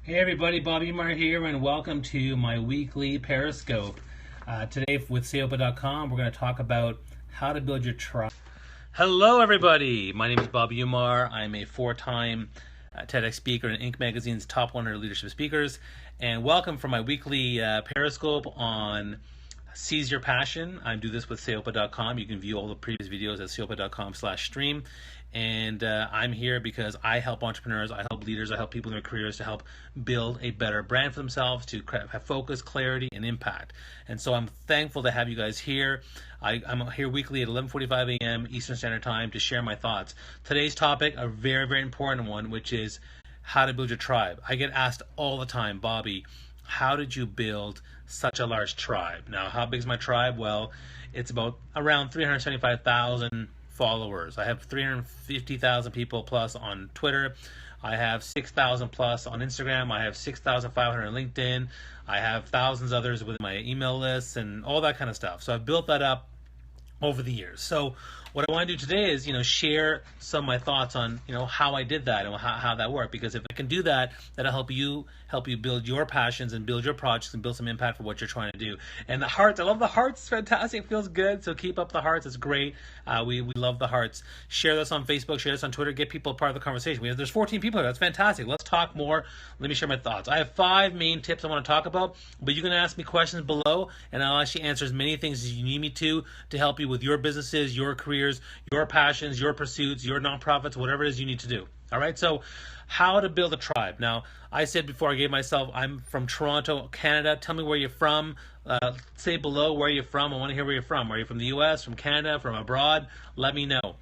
Hey everybody, Bobby Mar here, and welcome to my weekly Periscope. Today with SeizeYourPassion, we're going to talk about how to build your tribe. Hello everybody, my name is Bobby Umar. I'm a four-time TEDx speaker and Inc. Magazine's top 100 leadership speakers, and welcome for my weekly Periscope on Seize Your Passion. I do this with SeizeYourPassion. You can view all the previous videos at SeizeYourPassion.com/stream. And I'm here because I help entrepreneurs, I help leaders, I help people in their careers to help build a better brand for themselves, to have focus, clarity, and impact. And so I'm thankful to have you guys here. I'm here weekly at 11:45 a.m. Eastern Standard Time to share my thoughts. Today's topic, a very, very important one, which is how to build your tribe. I get asked all the time, Bobby, how did you build such a large tribe? Now, how big is my tribe? Well, it's about around 375,000 followers. I have 350,000 people plus on Twitter. I have 6,000 plus on Instagram. I have 6,500 on LinkedIn. I have thousands others with my email lists and all that kind of stuff. So I've built that up over the years. So what I want to do today is, share some of my thoughts on, how I did that and how that worked. Because if I can do that, that'll help you build your passions and build your projects and build some impact for what you're trying to do. And the hearts, I love the hearts. It's fantastic. It feels good. So keep up the hearts. It's great. We love the hearts. Share this on Facebook. Share this on Twitter. Get people part of the conversation. There's 14 people here. That's fantastic. Let's talk more. Let me share my thoughts. I have 5 main tips I want to talk about, but you can ask me questions below, and I'll actually answer as many things as you need me to help you with your businesses, your careers, your passions, your pursuits, your nonprofits, whatever it is you need to do. All right, so how to build a tribe. Now, I said before I gave myself, I'm from Toronto, Canada. Tell me where you're from. Say below where you're from. I want to hear where you're from. Are you from the U.S., from Canada, from abroad? Let me know.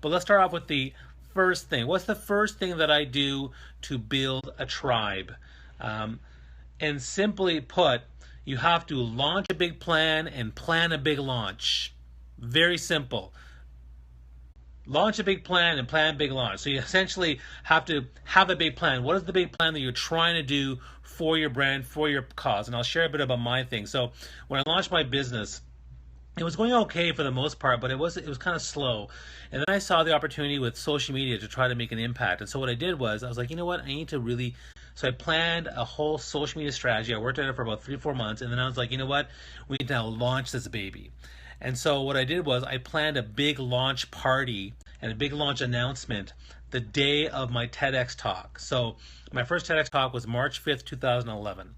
But let's start off with the first thing. What's the first thing that I do to build a tribe? And simply put, you have to launch a big plan and plan a big launch. Very simple. Launch a big plan and plan a big launch. So you essentially have to have a big plan. What is the big plan that you're trying to do for your brand, for your cause? And I'll share a bit about my thing. So when I launched my business, it was going okay for the most part, but it was kind of slow. And then I saw the opportunity with social media to try to make an impact. And so what I did was, I was like, you know what, I need to really... So I planned a whole social media strategy. I worked on it for about 3-4 months. And then I was like, you know what, we need to now launch this baby. And so what I did was I planned a big launch party and a big launch announcement the day of my TEDx talk. So my first TEDx talk was March 5th, 2011.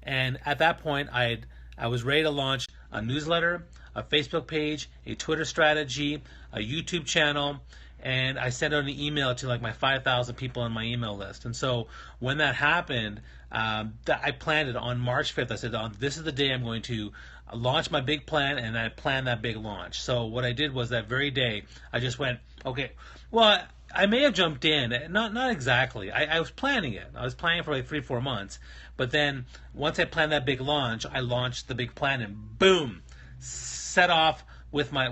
And at that point, I was ready to launch a newsletter, a Facebook page, a Twitter strategy, a YouTube channel, and I sent out an email to like my 5,000 people on my email list. And so when that happened, I planned it on March 5th. I said, this is the day I'm going to launch my big plan, and I planned that big launch. So what I did was that very day, I just went, okay, well, I may have jumped in, not exactly. I was planning it. I was planning for like 3-4 months. But then once I planned that big launch, I launched the big plan and boom, set off with my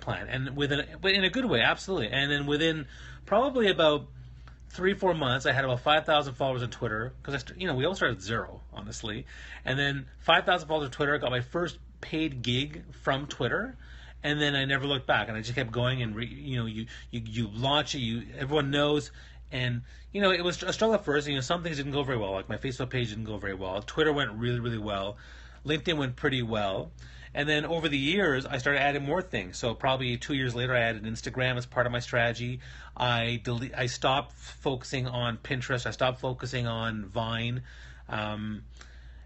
plan, and but in a good way, absolutely. And then within probably about 3-4 months, I had about 5,000 followers on Twitter, because we all started at 0, honestly. And then 5,000 followers on Twitter. I got my first paid gig from Twitter, and then I never looked back. And I just kept going. And you launch it, everyone knows. And it was a struggle at first. Some things didn't go very well. Like my Facebook page didn't go very well. Twitter went really, really well. LinkedIn went pretty well. And then over the years, I started adding more things. So probably 2 years later, I added Instagram as part of my strategy. I stopped focusing on Pinterest. I stopped focusing on Vine. And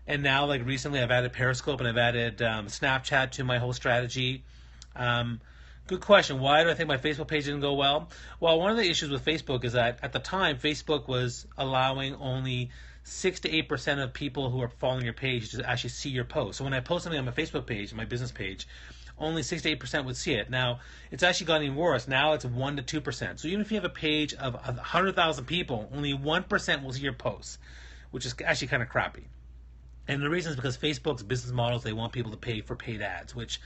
now, like recently, I've added Periscope and I've added Snapchat to my whole strategy. Good question. Why do I think my Facebook page didn't go well? Well, one of the issues with Facebook is that at the time, Facebook was allowing only 6 to 8% of people who are following your page to actually see your post. So when I post something on my Facebook page, my business page, only 6 to 8% would see it. Now, it's actually gotten worse. Now it's 1 to 2%. So even if you have a page of 100,000 people, only 1% will see your posts, which is actually kind of crappy. And the reason is because Facebook's business models, they want people to pay for paid ads, which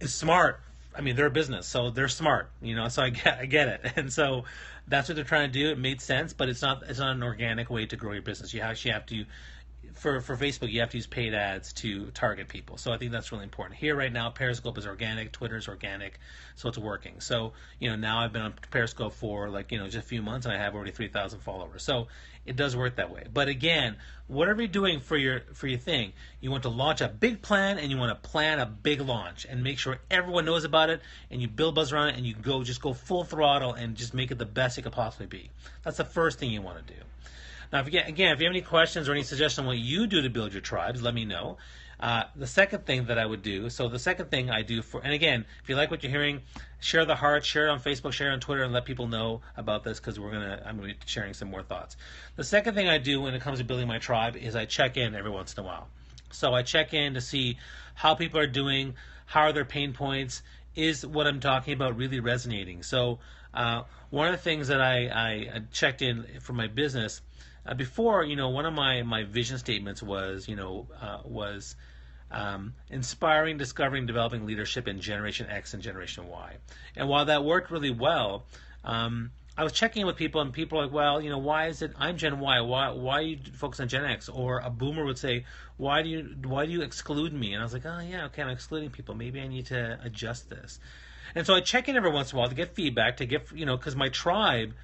is smart. I mean, they're a business, so they're smart, so I get it. And so that's what they're trying to do. It made sense, but it's not an organic way to grow your business. You actually have to for Facebook, you have to use paid ads to target people. So I think that's really important. Here right now, Periscope is organic, Twitter is organic, so it's working. So, now I've been on Periscope for just a few months, and I have already 3,000 followers. So it does work that way. But again, whatever you're doing for your thing, you want to launch a big plan, and you want to plan a big launch and make sure everyone knows about it, and you build buzz around it, and you just go full throttle and just make it the best it could possibly be. That's the first thing you want to do. Now, if you have any questions or any suggestions on what you do to build your tribes, let me know. The second thing that I would do, and again, if you like what you're hearing, share the heart, share it on Facebook, share it on Twitter, and let people know about this, because I'm going to be sharing some more thoughts. The second thing I do when it comes to building my tribe is I check in every once in a while. So I check in to see how people are doing, how are their pain points, is what I'm talking about really resonating. So one of the things that I checked in for my business, before, one of my vision statements was inspiring, discovering, developing leadership in Generation X and Generation Y. And while that worked really well, I was checking in with people, and people are like, well, why is it I'm Gen Y? Why you focus on Gen X? Or a boomer would say, why do you exclude me? And I was like, oh yeah, okay, I'm excluding people. Maybe I need to adjust this. And so I check in every once in a while to get feedback, because my tribe.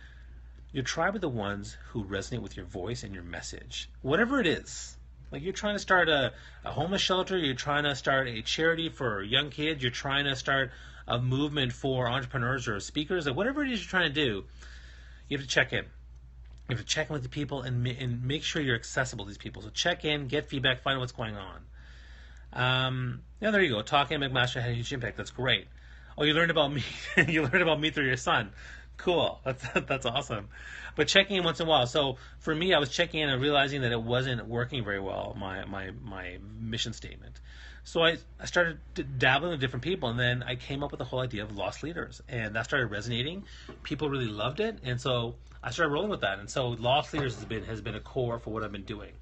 Your tribe are the ones who resonate with your voice and your message. Whatever it is. Like, you're trying to start a homeless shelter, you're trying to start a charity for young kids, you're trying to start a movement for entrepreneurs or speakers, or whatever it is you're trying to do, you have to check in. You have to check in with the people and make sure you're accessible to these people. So check in, get feedback, find out what's going on. There you go. Talking at McMaster had a huge impact. That's great. Oh, you learned about me. You learned about me through your son. Cool. That's awesome. But checking in once in a while. So for me, I was checking in and realizing that it wasn't working very well, my mission statement. So I started dabbling with different people, and then I came up with the whole idea of lost leaders, and that started resonating. People really loved it, and so I started rolling with that. And so lost leaders has been a core for what I've been doing.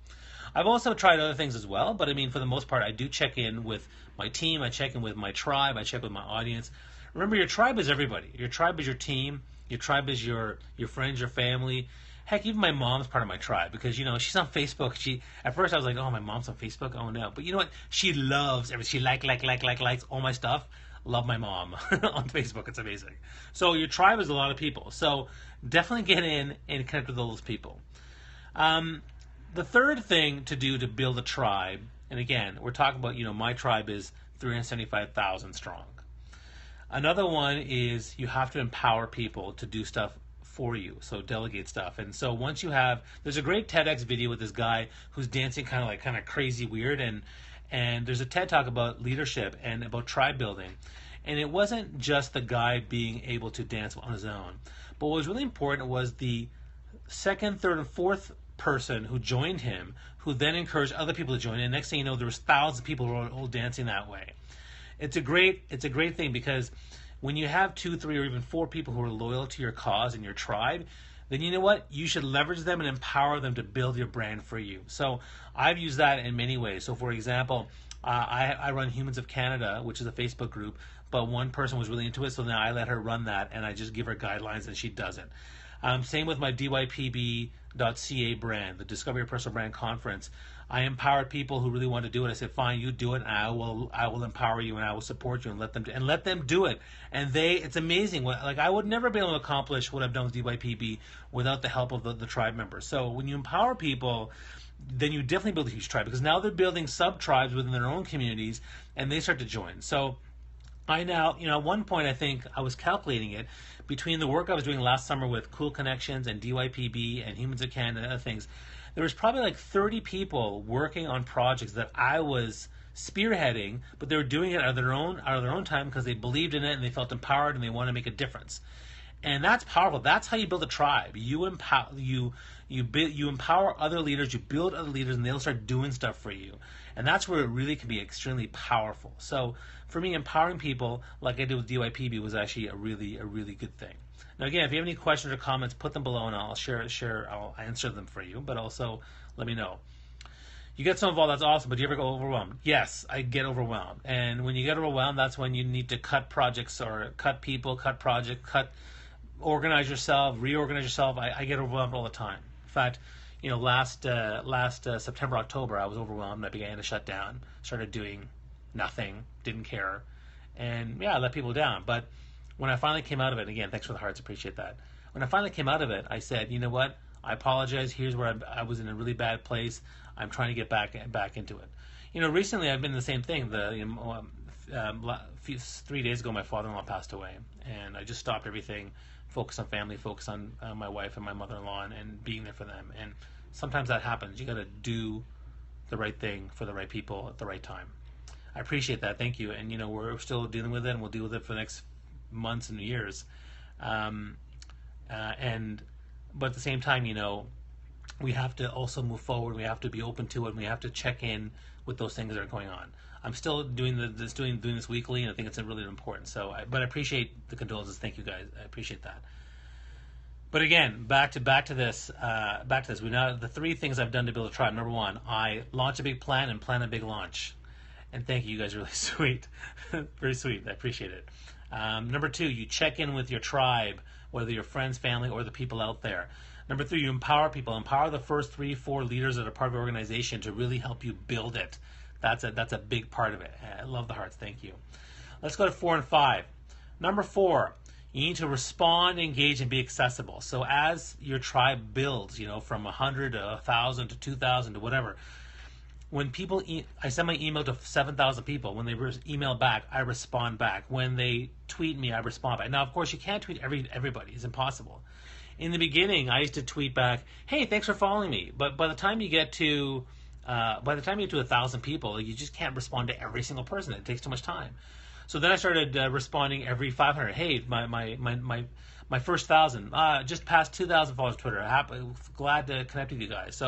I've also tried other things as well, but I mean, for the most part, I do check in with my team. I check in with my tribe. I check with my audience. Remember, your tribe is everybody. Your tribe is your team. Your tribe is your friends, your family. Heck, even my mom's part of my tribe, because she's on Facebook. At first I was like, oh, my mom's on Facebook. Oh no, but you know what? She loves everything. She likes all my stuff. Love my mom on Facebook. It's amazing. So your tribe is a lot of people. So definitely get in and connect with all those people. The third thing to do to build a tribe, and again, we're talking about my tribe is 375,000 strong. Another one is you have to empower people to do stuff for you, so delegate stuff. And so once you have, there's a great TEDx video with this guy who's dancing kind of crazy weird, and there's a TED talk about leadership and about tribe building. And it wasn't just the guy being able to dance on his own, but what was really important was the second, third, and fourth person who joined him, who then encouraged other people to join. And next thing you know, there was thousands of people who were all dancing that way. It's a great thing, because when you have 2, 3, or even 4 people who are loyal to your cause and your tribe, then you know what? You should leverage them and empower them to build your brand for you. So I've used that in many ways. So for example, I run Humans of Canada, which is a Facebook group, but one person was really into it, so now I let her run that, and I just give her guidelines, and she does it. Same with my DYPB.ca brand, the Discover Your Personal Brand Conference. I empowered people who really want to do it. I said, fine, you do it, and I will empower you, and I will support you, and let them do it. And it's amazing. I would never be able to accomplish what I've done with DYPB without the help of the tribe members. So when you empower people, then you definitely build a huge tribe, because now they're building sub-tribes within their own communities, and they start to join. So I now, at one point, I think I was calculating it, between the work I was doing last summer with Cool Connections and DYPB and Humans of Canada and other things, there was probably 30 people working on projects that I was spearheading, but they were doing it out of their own time, because they believed in it and they felt empowered and they want to make a difference. And that's powerful. That's how you build a tribe. You empower other leaders, you build other leaders, and they'll start doing stuff for you. And that's where it really can be extremely powerful. So for me, empowering people like I did with DYPB was actually a really good thing. Now again, if you have any questions or comments, put them below and I'll I'll answer them for you, but also let me know. You get some of all, that's awesome, but do you ever go overwhelmed? Yes, I get overwhelmed. And when you get overwhelmed, that's when you need to cut projects or cut people, cut projects, organize yourself, reorganize yourself. I get overwhelmed all the time. In fact, last September, October, I was overwhelmed. I began to shut down, started doing nothing, didn't care, and yeah, I let people down. But when I finally came out of it, again, thanks for the hearts, appreciate that. When I finally came out of it, I said, you know what? I apologize. Here's where I was in a really bad place. I'm trying to get back into it. Recently I've been the same thing. 3 days ago, my father-in-law passed away, and I just stopped everything, focus on family, focus on my wife and my mother-in-law, and being there for them. And sometimes that happens. You got to do the right thing for the right people at the right time. I appreciate that. Thank you. And we're still dealing with it, and we'll deal with it for the next months and years. But at the same time, we have to also move forward. We have to be open to it. And we have to check in with those things that are going on. I'm still doing this weekly, and I think it's really important. But I appreciate the condolences. Thank you, guys. I appreciate that. But again, back to this. We know the 3 things I've done to build a tribe. Number 1, I launch a big plan and plan a big launch. And thank you, guys are really sweet. Very sweet. I appreciate it. Number 2, you check in with your tribe, whether your friends, family, or the people out there. Number 3, you empower people. Empower the first 3, 4 leaders that are part of your organization to really help you build it. That's a big part of it. I love the hearts. Thank you. Let's go to 4 and 5. Number 4, you need to respond, engage, and be accessible. So as your tribe builds, from 100 to 1,000 to 2,000 to whatever, when people, I send my email to 7,000 people. When they email back, I respond back. When they tweet me, I respond back. Now, of course, you can't tweet everybody. It's impossible. In the beginning, I used to tweet back, "Hey, thanks for following me." But by the time you get to 1,000 people, you just can't respond to every single person. It takes too much time. So then I started responding every 500. Hey, my first 1,000, just passed 2,000 followers on Twitter. Glad to connect with you guys.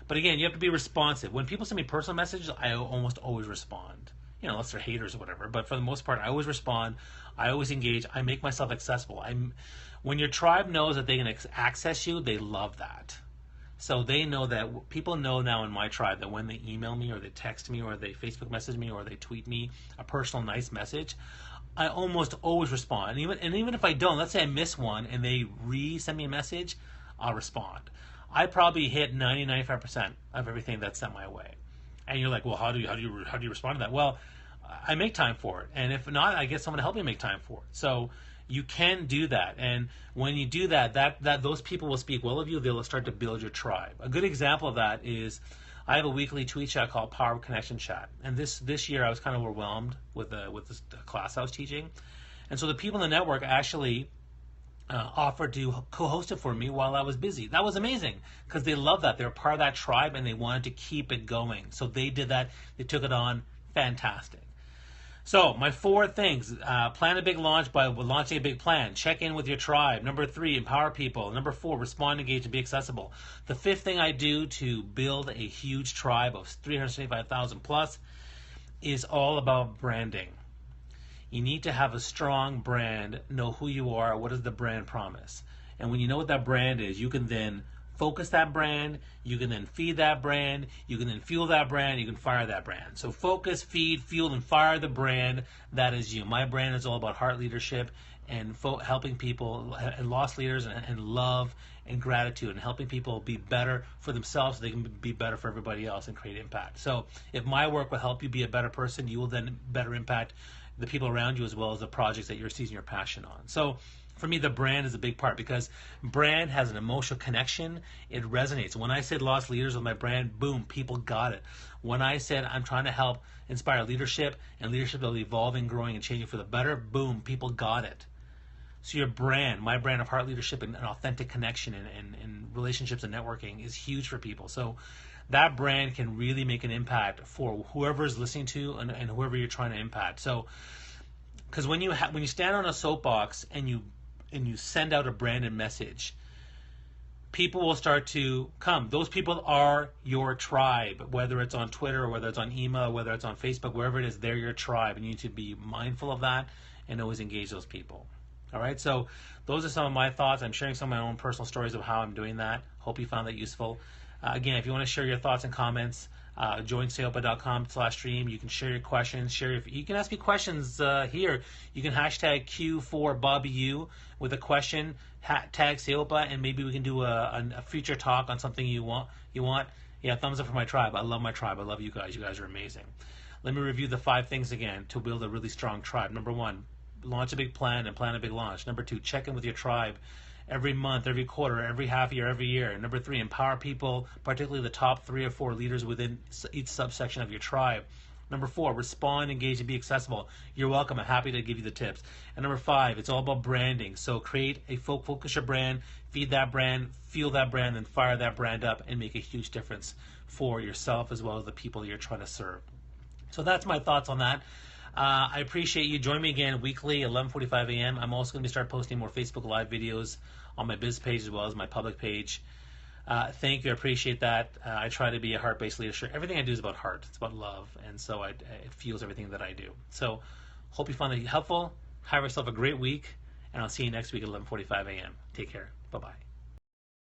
But again, you have to be responsive. When people send me personal messages, I almost always respond. Unless they're haters or whatever. But for the most part, I always respond. I always engage. I make myself accessible. When your tribe knows that they can access you, they love that. So they know that, people know now in my tribe that when they email me or they text me or they Facebook message me or they tweet me a personal nice message, I almost always respond. And even if I don't, let's say I miss one and they send me a message, I'll respond. I probably hit 90-95% of everything that's sent my way. And you're like, well, how do you respond to that? Well, I make time for it, and if not, I get someone to help me make time for it. So you can do that, and when you do that those people will speak well of you. They'll start to build your tribe. A good example of that is I have a weekly tweet chat called Power of Connection Chat, and this year I was kind of overwhelmed with this class I was teaching, and so the people in the network actually offered to co-host it for me while I was busy. That was amazing because they love that. They're part of that tribe and they wanted to keep it going. So they did that. They took it on. Fantastic. So my 4 things: plan a big launch by launching a big plan. Check in with your tribe. Number 3, empower people. Number 4, respond, engage, and be accessible. The 5th thing I do to build a huge tribe of 375,000 plus is all about branding. You need to have a strong brand, know who you are, what is the brand promise. And when you know what that brand is, you can then focus that brand, you can then feed that brand, you can then fuel that brand, you can fire that brand. So focus, feed, fuel, and fire the brand. That is you. My brand is all about heart leadership and helping people and lost leaders and love and gratitude and helping people be better for themselves so they can be better for everybody else and create impact. So if my work will help you be a better person, you will then better impact the people around you as well as the projects that you're seizing your passion on. So for me, the brand is a big part because brand has an emotional connection. It resonates. When I said lost leaders with my brand, boom, people got it. When I said I'm trying to help inspire leadership and leadership that will be evolving, growing, and changing for the better, boom, people got it. So your brand, my brand of heart leadership and authentic connection and relationships and networking is huge for people. So that brand can really make an impact for whoever is listening to and whoever you're trying to impact. So, because when you stand on a soapbox and you send out a branded message, people will start to come. Those people are your tribe, whether it's on Twitter or whether it's on email, whether it's on Facebook, wherever it is, they're your tribe, and you need to be mindful of that and always engage those people. All right, so those are some of my thoughts. I'm sharing some of my own personal stories of how I'm doing that. Hope you found that useful. Again, if you want to share your thoughts and comments, join SeizeYourPassion.com/stream. You can share your questions. You can ask me questions here. You can hashtag Q4BobbyU with a question. Tag SeizeYourPassion, and maybe we can do a future talk on something you want. Yeah, thumbs up for my tribe. I love my tribe. I love you guys. You guys are amazing. Let me review the 5 things again to build a really strong tribe. Number 1, launch a big plan and plan a big launch. Number 2, check in with your tribe every month, every quarter, every half year, every year. Number 3, empower people, particularly the top 3 or 4 leaders within each subsection of your tribe. Number 4, respond, engage, and be accessible. You're welcome. I'm happy to give you the tips. And number 5, it's all about branding. So create a focus your brand, feed that brand, fuel that brand, and fire that brand up and make a huge difference for yourself as well as the people you're trying to serve. So that's my thoughts on that. I appreciate you. Join me again weekly, 11:45 a.m. I'm also going to start posting more Facebook Live videos on my business page as well as my public page. Thank you. I appreciate that. I try to be a heart-based leader. Everything I do is about heart. It's about love. And so it fuels everything that I do. So hope you found it helpful. Have yourself a great week. And I'll see you next week at 11:45 a.m. Take care. Bye-bye.